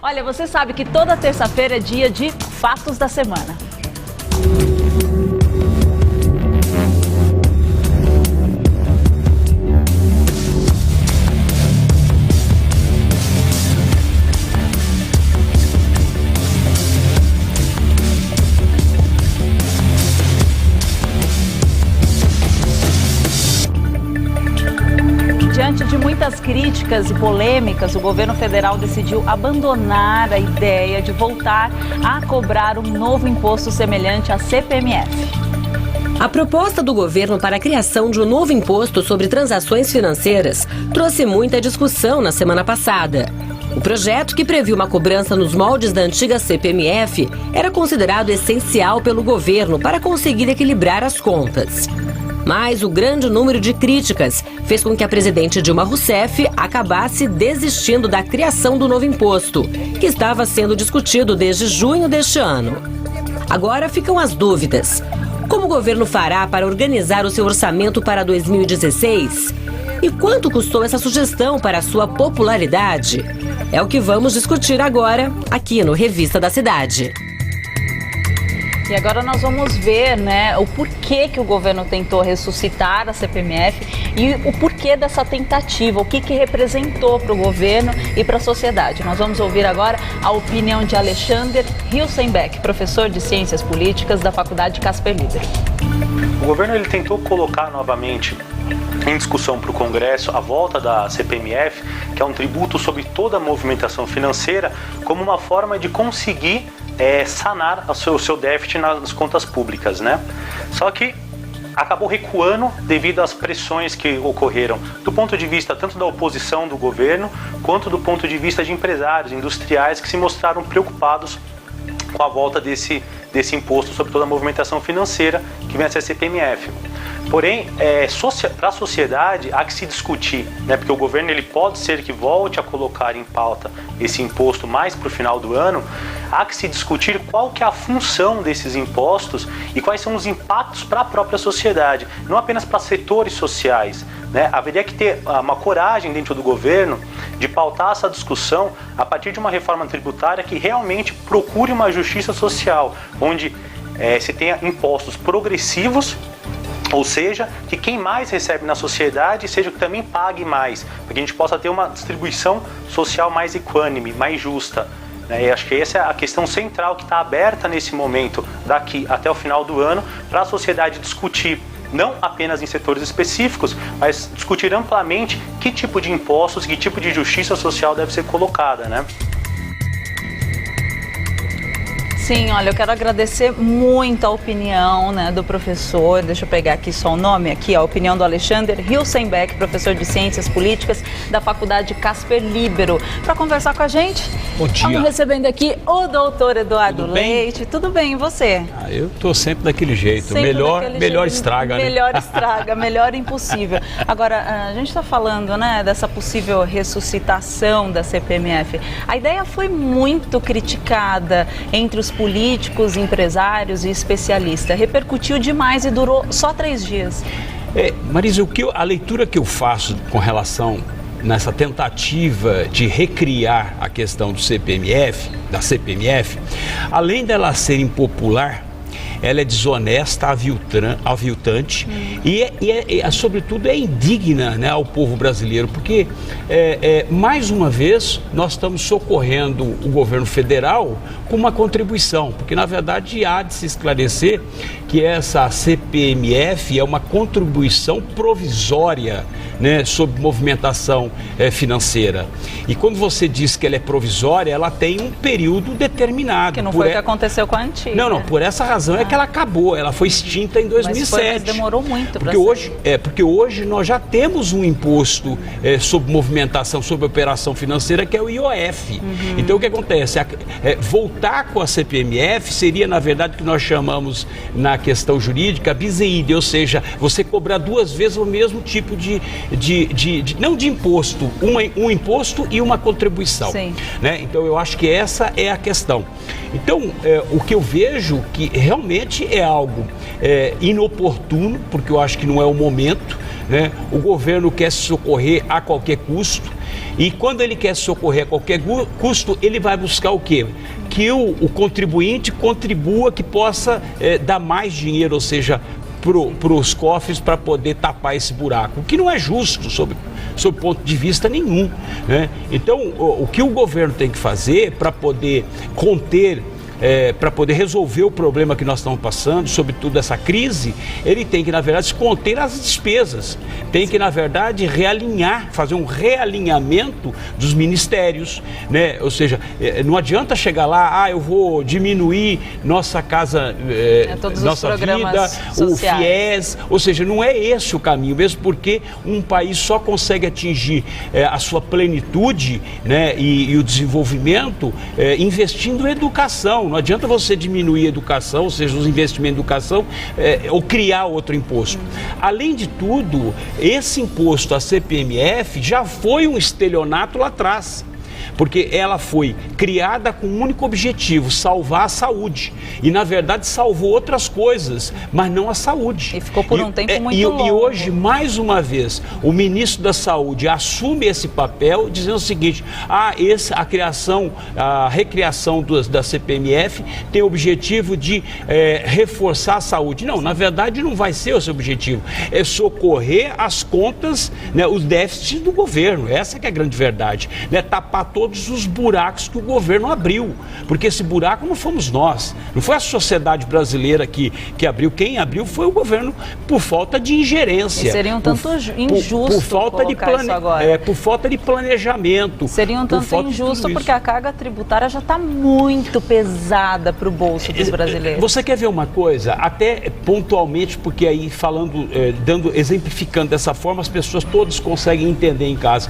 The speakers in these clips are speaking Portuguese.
Olha, você sabe que toda terça-feira é dia de Fatos da Semana. Diante de muitas críticas e polêmicas, o governo federal decidiu abandonar a ideia de voltar a cobrar um novo imposto semelhante à CPMF. A proposta do governo para a criação de um novo imposto sobre transações financeiras trouxe muita discussão na semana passada. O projeto, que previu uma cobrança nos moldes da antiga CPMF, era considerado essencial pelo governo para conseguir equilibrar as contas. Mas o grande número de críticas fez com que a presidente Dilma Rousseff acabasse desistindo da criação do novo imposto, que estava sendo discutido desde junho deste ano. Agora ficam as dúvidas. Como o governo fará para organizar o seu orçamento para 2016? E quanto custou essa sugestão para a sua popularidade? É o que vamos discutir agora, aqui no Revista da Cidade. E agora nós vamos ver, o porquê que o governo tentou ressuscitar a CPMF e o porquê dessa tentativa, o que representou para o governo e para a sociedade. Nós vamos ouvir agora a opinião de Alexander Hilsenbeck, professor de Ciências Políticas da Faculdade Casper Libero. O governo ele tentou colocar novamente em discussão para o Congresso a volta da CPMF, que é um tributo sobre toda a movimentação financeira, como uma forma de conseguir sanar o seu déficit nas contas públicas, Só que acabou recuando devido às pressões que ocorreram do ponto de vista tanto da oposição do governo, quanto do ponto de vista de empresários, industriais que se mostraram preocupados com a volta desse imposto sobre toda a movimentação financeira que vem a ser a CPMF. Porém, para a sociedade há que se discutir, porque o governo ele pode ser que volte a colocar em pauta esse imposto mais para o final do ano, há que se discutir qual que é a função desses impostos e quais são os impactos para a própria sociedade, não apenas para setores sociais. Haveria que ter uma coragem dentro do governo de pautar essa discussão a partir de uma reforma tributária que realmente procure uma justiça social, onde se tenha impostos progressivos, ou seja, que quem mais recebe na sociedade seja que também pague mais, para que a gente possa ter uma distribuição social mais equânime, mais justa. E acho que essa é a questão central que está aberta nesse momento, daqui até o final do ano, para a sociedade discutir, não apenas em setores específicos, mas discutir amplamente que tipo de impostos, que tipo de justiça social deve ser colocada, Sim, olha, eu quero agradecer muito a opinião do professor, deixa eu pegar aqui só o nome, aqui a opinião do Alexander Hilsenbeck, professor de Ciências Políticas da Faculdade Casper Libero. Para conversar com a gente, bom dia. Estamos recebendo aqui o doutor Eduardo Leite. Tudo bem, e você? Eu estou sempre daquele jeito, melhor estraga, Melhor estraga, melhor impossível. Agora, a gente está falando, dessa possível ressuscitação da CPMF. A ideia foi muito criticada entre os políticos, empresários e especialistas. Repercutiu demais e durou só 3 dias. Marisa, a leitura que eu faço com relação nessa tentativa de recriar a questão da CPMF, além dela ser impopular, ela é desonesta, aviltante e sobretudo, é indigna ao povo brasileiro, porque, mais uma vez, nós estamos socorrendo o governo federal com uma contribuição, porque, na verdade, há de se esclarecer que essa CPMF é uma contribuição provisória, sobre movimentação financeira. E quando você diz que ela é provisória, ela tem um período determinado. Que não foi o que aconteceu com a antiga. Não, por essa razão é que ela acabou, ela foi extinta em 2007. Mas demorou muito para ser. Porque hoje nós já temos um imposto sobre movimentação, sobre operação financeira, que é o IOF. Então o que acontece? Voltar com a CPMF seria, na verdade, o que nós chamamos na questão jurídica bis in idem, ou seja, você cobrar 2 vezes o mesmo tipo não de imposto, um imposto e uma contribuição. Sim. Então eu acho que essa é a questão. Então, o que eu vejo que realmente é algo inoportuno, porque eu acho que não é o momento, né? O governo quer se socorrer a qualquer custo. E quando ele quer socorrer a qualquer custo, ele vai buscar o quê? Que o contribuinte contribua, que possa dar mais dinheiro, ou seja, para os cofres para poder tapar esse buraco, o que não é justo sob ponto de vista nenhum, né? Então, o que o governo tem que fazer para poder conter, para poder resolver o problema que nós estamos passando, sobretudo essa crise, ele tem que, na verdade, conter as despesas, tem que, na verdade, realinhar, fazer um realinhamento dos ministérios, né? Ou seja, não adianta chegar lá, eu vou diminuir nossa casa, nossa vida, sociais. O FIES, ou seja, não é esse o caminho, mesmo porque um país só consegue atingir a sua plenitude, né, e o desenvolvimento investindo em educação. Não adianta você diminuir a educação, ou seja, os investimentos em educação, ou criar outro imposto. Além de tudo, esse imposto, a CPMF, já foi um estelionato lá atrás. Porque ela foi criada com um único objetivo, salvar a saúde. E, na verdade, salvou outras coisas, mas não a saúde. E ficou por um tempo muito longo. E hoje, mais uma vez, o ministro da Saúde assume esse papel, dizendo o seguinte: a recriação da CPMF tem o objetivo de reforçar a saúde. Não, na verdade, não vai ser esse objetivo. É socorrer as contas, né, os déficits do governo. Essa que é a grande verdade. Né, tapar todos os buracos que o governo abriu, porque esse buraco não fomos nós, não foi a sociedade brasileira que abriu, quem abriu foi o governo por falta de ingerência. E seria um tanto injusto por falta de planejamento. Seria um tanto injusto porque a carga tributária já está muito pesada para o bolso dos brasileiros. Você quer ver uma coisa? Até pontualmente, porque aí falando, exemplificando dessa forma, as pessoas todas conseguem entender em casa.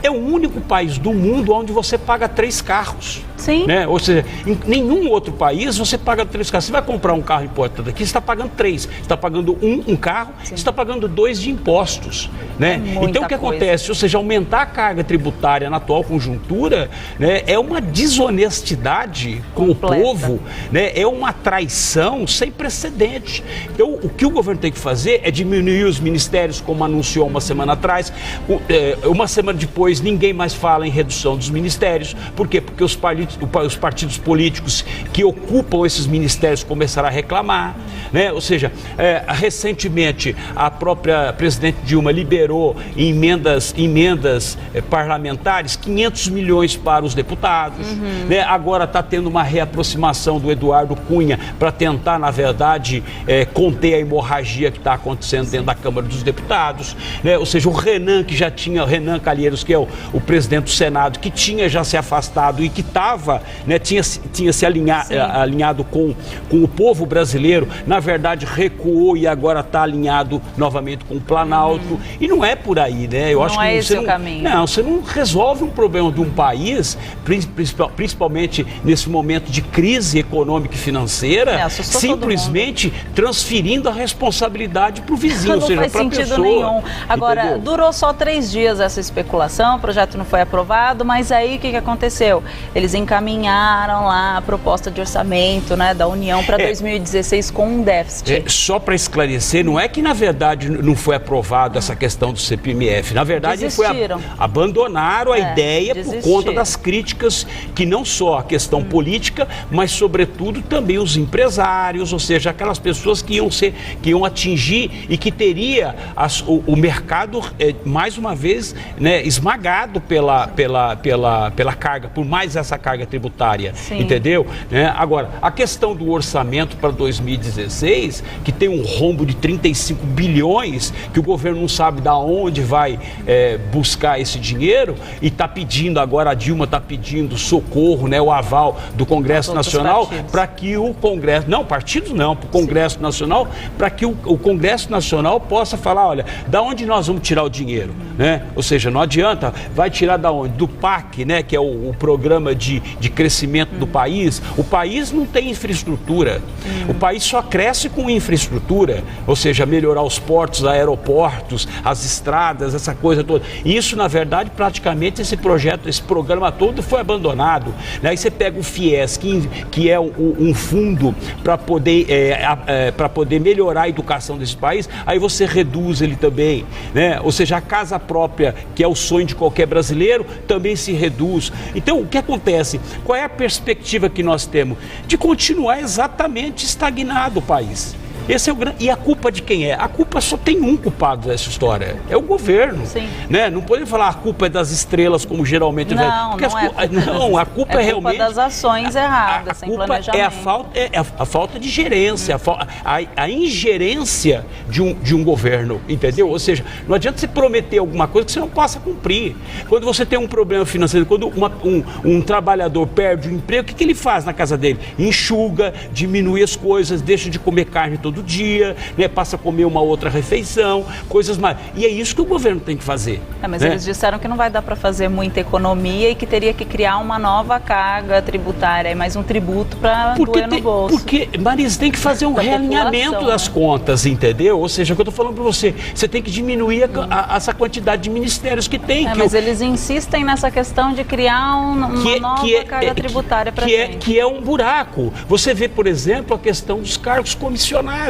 É o único país do mundo onde você paga 3 carros. Sim. Né? Ou seja, em nenhum outro país você paga 3 carros. Você vai comprar um carro importado aqui, você está pagando 3. Você está pagando um carro, sim, você está pagando 2 de impostos. Né? Então o que acontece? Ou seja, aumentar a carga tributária na atual conjuntura, né, é uma desonestidade com o povo, né, é uma traição sem precedente. Então o que o governo tem que fazer é diminuir os ministérios, como anunciou uma semana atrás. Uma semana depois ninguém mais fala em redução dos ministérios. Por quê? Porque os partidos políticos que ocupam esses ministérios começaram a reclamar, né? Ou seja, recentemente a própria presidente Dilma liberou emendas parlamentares 500 milhões para os deputados, né? Agora está tendo uma reaproximação do Eduardo Cunha para tentar, na verdade, conter a hemorragia que está acontecendo dentro da Câmara dos Deputados, né? Ou seja, o Renan Calheiros, que é o presidente do Senado, que tinha já se afastado e que estava, né, tinha se alinhado com o povo brasileiro, na verdade recuou e agora está alinhado novamente com o Planalto. E não é por aí, né? Eu acho que esse é o caminho. Não, você não resolve um problema de um país, principalmente nesse momento de crise econômica e financeira, simplesmente transferindo a responsabilidade para o vizinho, ou seja, para a pessoa. Não faz sentido nenhum. Agora, entendeu? Durou só 3 dias essa especulação, o projeto não foi aprovado, mas aí o que aconteceu? Eles encaminharam lá a proposta de orçamento, né, da União para 2016 com um déficit. Só para esclarecer, não é que na verdade não foi aprovado essa questão do CPMF. Na verdade, abandonaram a ideia por conta das críticas que não só a questão política, mas sobretudo também os empresários, ou seja, aquelas pessoas que iam atingir e que teria o mercado mais uma vez, né, esmagado pela carga, por mais essa carga tributária. Sim. Entendeu? Agora, a questão do orçamento para 2016, que tem um rombo de 35 bilhões, que o governo não sabe de onde vai buscar esse dinheiro, e está pedindo agora, a Dilma está pedindo socorro, né, o aval do Congresso Nacional para que o Congresso, para o Congresso Nacional, para que o Congresso Nacional possa falar, olha, da onde nós vamos tirar o dinheiro, né? Ou seja, não adianta, vai tirar da onde? Do PAC, PAC, né, que é o programa de crescimento do país. O país não tem infraestrutura. O país só cresce com infraestrutura, ou seja, melhorar os portos, aeroportos, as estradas, essa coisa toda. Isso, na verdade, praticamente esse programa todo foi abandonado. Né? Aí você pega o FIES, que é um fundo para poder melhorar a educação desse país, aí você reduz ele também, né? Ou seja, a casa própria, que é o sonho de qualquer brasileiro, também se reduz. Então, o que acontece? Qual é a perspectiva que nós temos? De continuar exatamente estagnado o país. Esse é o grande... E a culpa de quem é? A culpa só tem um culpado dessa história, é o governo. Sim. Né? Não podemos falar a culpa é das estrelas, como geralmente... Não, a culpa é realmente... das ações erradas, sem planejamento. É a falta de gerência, a ingerência de um governo, entendeu? Ou seja, não adianta você prometer alguma coisa que você não possa cumprir. Quando você tem um problema financeiro, quando um trabalhador perde o emprego, o que ele faz na casa dele? Enxuga, diminui as coisas, deixa de comer carne todo dia, né, passa a comer uma outra refeição, coisas mais. E é isso que o governo tem que fazer. Mas né? eles disseram que não vai dar para fazer muita economia e que teria que criar uma nova carga tributária e mais um tributo para doer no bolso. Porque, Marisa, tem que fazer um realinhamento das contas, entendeu? Ou seja, o que eu estou falando para você, você tem que diminuir essa quantidade de ministérios que tem. Mas eles insistem nessa questão de criar uma nova carga tributária para gente. Que é um buraco. Você vê, por exemplo, a questão dos cargos comissionados.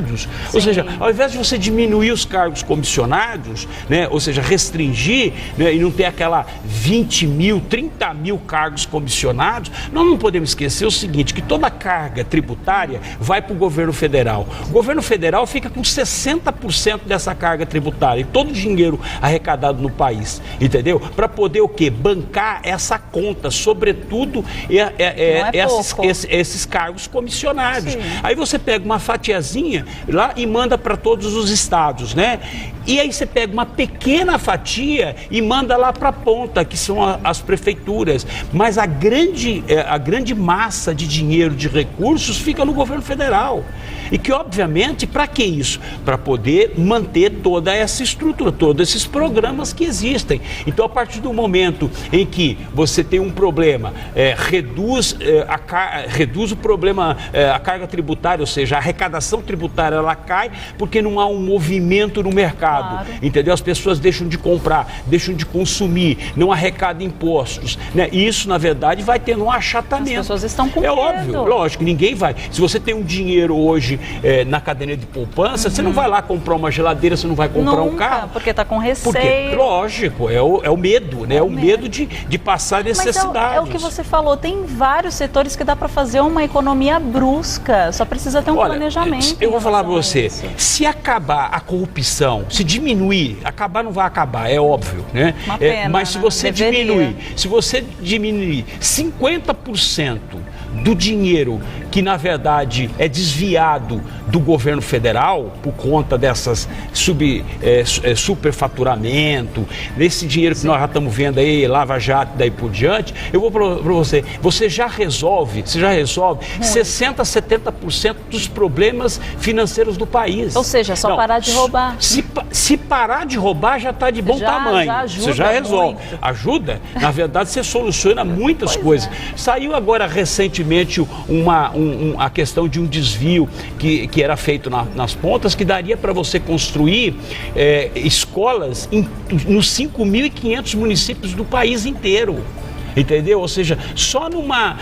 Ou seja, ao invés de você diminuir os cargos comissionados, né, ou seja, restringir, né, e não ter aquela 20 mil, 30 mil cargos comissionados, nós não podemos esquecer o seguinte, que toda a carga tributária vai para o governo federal. O governo federal fica com 60% dessa carga tributária e todo o dinheiro arrecadado no país, entendeu? Para poder o quê? Bancar essa conta, sobretudo esses cargos comissionados. Sim. Aí você pega uma fatiazinha lá e manda para todos os estados, né? E aí você pega uma pequena fatia e manda lá para a ponta, que são as prefeituras. Mas a grande massa de dinheiro, de recursos, fica no governo federal. E que, obviamente, para que isso? Para poder manter toda essa estrutura, todos esses programas que existem. Então, a partir do momento em que você tem um problema, reduz o problema, a carga tributária, ou seja, a arrecadação tributária, ela cai porque não há um movimento no mercado. Claro. Entendeu? As pessoas deixam de comprar, deixam de consumir, não arrecadam impostos, né? E isso, na verdade, vai tendo um achatamento. As pessoas estão com medo. É óbvio, lógico, ninguém vai. Se você tem um dinheiro hoje na caderneta de poupança, você não vai lá comprar uma geladeira, você não vai comprar um carro. Porque está com receio. Lógico, é o medo, né? É o medo de passar necessidades. Mas é o que você falou, tem vários setores que dá para fazer uma economia brusca, só precisa ter um planejamento. Eu vou falar para você, se acabar a corrupção, se diminuir, acabar não vai acabar, é óbvio, né? Uma pena, mas se você diminuir 50% do dinheiro que, na verdade, é desviado do governo federal por conta dessas superfaturamento, desse dinheiro que nós já estamos vendo aí, Lava Jato, daí por diante, eu vou para você já resolve 60%, 70% dos problemas financeiros do país. Ou seja, só parar de roubar. Se parar de roubar, já está de bom tamanho. Você já resolve. Muito. Ajuda? Na verdade, você soluciona muitas coisas. Saiu agora recentemente a questão de um desvio que era feito nas pontas, que daria para você construir escolas nos 5.500 municípios do país inteiro. Entendeu? Ou seja, só numa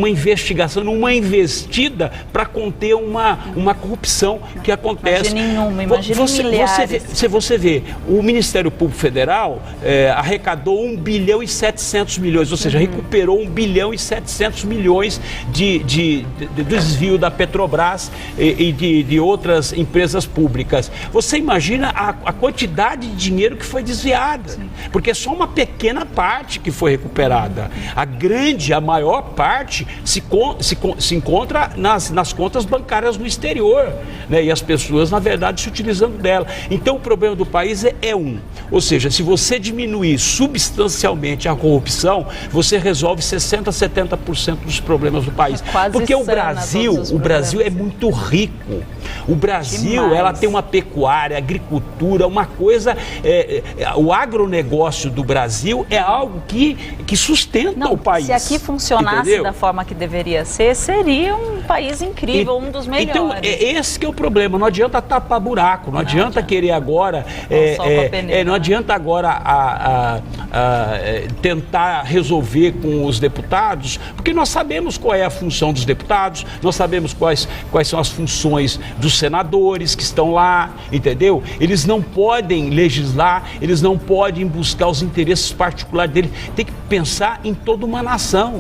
investigação, numa investida para conter uma corrupção que acontece. Imagine milhares. Você vê, o Ministério Público Federal arrecadou 1 bilhão e 700 milhões, ou seja, recuperou 1 bilhão e 700 milhões de desvio da Petrobras e de outras empresas públicas. Você imagina a quantidade de dinheiro que foi desviada, porque é só uma pequena parte que foi recuperada. A maior parte se encontra nas contas bancárias no exterior, né? E as pessoas, na verdade, se utilizando dela. Então, o problema do país ou seja, se você diminuir substancialmente a corrupção, você resolve 60%, 70% dos problemas do país. Porque o Brasil é muito rico. O Brasil, ela tem uma pecuária, agricultura, uma coisa... o agronegócio do Brasil é algo que que sustenta o país. Se aqui funcionasse, entendeu, da forma que deveria ser, seria um país incrível, um dos melhores. Então, esse que é o problema. Não adianta tapar buraco, não adianta querer agora, não adianta agora tentar resolver com os deputados, porque nós sabemos qual é a função dos deputados, nós sabemos quais são as funções dos senadores que estão lá, entendeu? Eles não podem legislar, eles não podem buscar os interesses particulares deles, tem que pensar em toda uma nação,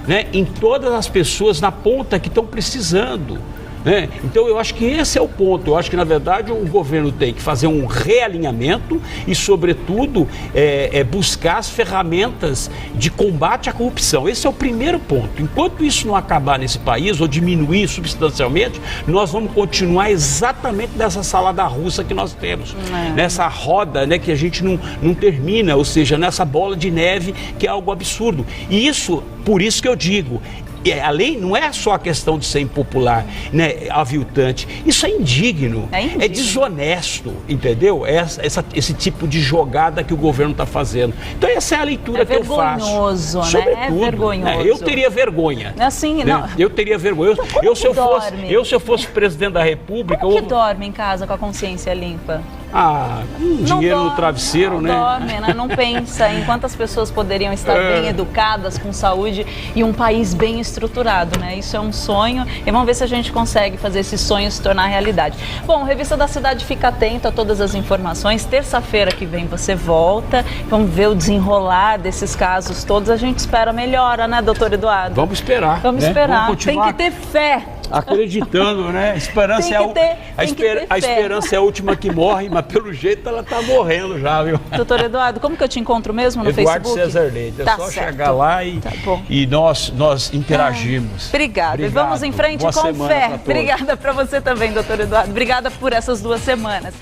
né? Em todas as pessoas na ponta que estão precisando. Então eu acho que esse é o ponto. Eu acho que na verdade o governo tem que fazer um realinhamento e sobretudo buscar as ferramentas de combate à corrupção. Esse é o primeiro ponto. Enquanto isso não acabar nesse país ou diminuir substancialmente, nós vamos continuar exatamente nessa salada russa que nós temos, nessa roda, né, que a gente não termina, ou seja, nessa bola de neve que é algo absurdo. E isso, por isso que eu digo, além, não é só a questão de ser impopular, né, aviltante, isso é indigno, é desonesto, entendeu? Esse tipo de jogada que o governo está fazendo. Então essa é a leitura que eu faço. Vergonhoso, né? Sobretudo, vergonhoso. Eu teria vergonha. Assim, né? não. Eu teria vergonha. Se eu fosse presidente da República... Como que dorme em casa com a consciência limpa? Dinheiro no travesseiro, né? Dorme, né? Não pensa em quantas pessoas poderiam estar bem educadas, com saúde e um país bem estruturado, né? Isso é um sonho e vamos ver se a gente consegue fazer esse sonho se tornar realidade. Bom, Revista da Cidade fica atento a todas as informações. Terça-feira que vem você volta, vamos ver o desenrolar desses casos todos. A gente espera melhora, né, doutor Eduardo? Vamos esperar. Vamos esperar. Vamos tem que ter fé. Acreditando, né? A esperança é a última que morre, mas pelo jeito ela tá morrendo já, viu? Doutor Eduardo, como que eu te encontro mesmo no Eduardo Facebook? César Leite. É só chegar lá e nós interagimos. Obrigada. Obrigado. Vamos em frente com fé. Obrigada para você também, doutor Eduardo. Obrigada por essas 2 semanas.